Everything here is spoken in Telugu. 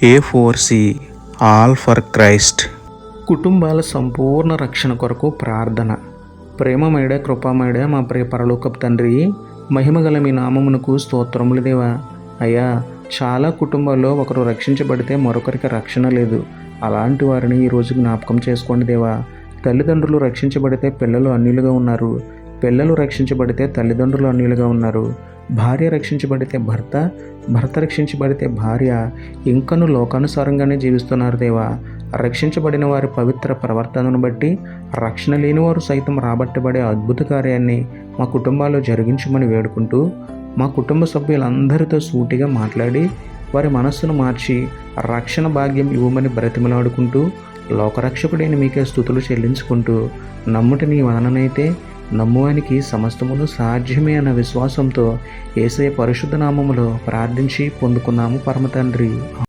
A4C all for Christ. కుటుంబాల సంపూర్ణ రక్షణ కొరకు ప్రార్థన. ప్రేమమయుడ కృపామయుడ మా ప్రియ పరలోకపు తండ్రి, మహిమగల మీ నామమునకు స్తోత్రములు దేవా. అయ్యా, చాలా కుటుంబాల్లో ఒకరు రక్షించబడితే మరొకరికి రక్షణ లేదు. అలాంటి వారిని ఈరోజు జ్ఞాపకం చేసుకోండి దేవా. తల్లిదండ్రులు రక్షించబడితే పిల్లలు అన్యులుగా ఉన్నారు. పిల్లలు రక్షించబడితే తల్లిదండ్రులు అన్యులుగా ఉన్నారు. భార్య రక్షించబడితే భర్త, భర్త రక్షించబడితే భార్య ఇంకను లోకానుసారంగానే జీవిస్తున్నారు దేవా. రక్షించబడిన వారి పవిత్ర ప్రవర్తనను బట్టి రక్షణ లేని వారు సైతం రాబట్టబడే అద్భుత కార్యాన్ని మా కుటుంబాల్లో జరిగించమని వేడుకుంటూ, మా కుటుంబ సభ్యులందరితో సూటిగా మాట్లాడి వారి మనస్సును మార్చి రక్షణ భాగ్యం ఇవ్వమని బ్రతిమలాడుకుంటూ, లోకరక్షకుడైన మీకే స్తుతులు చెల్లించుకుంటూ, నమ్ముట నీ వలననైతే నమ్మువానికి సమస్తమును సాధ్యమే అన్న విశ్వాసంతో యేసయ్య పరిశుద్ధ నామములో ప్రార్థించి పొందుకున్నాము పరమ తండ్రి.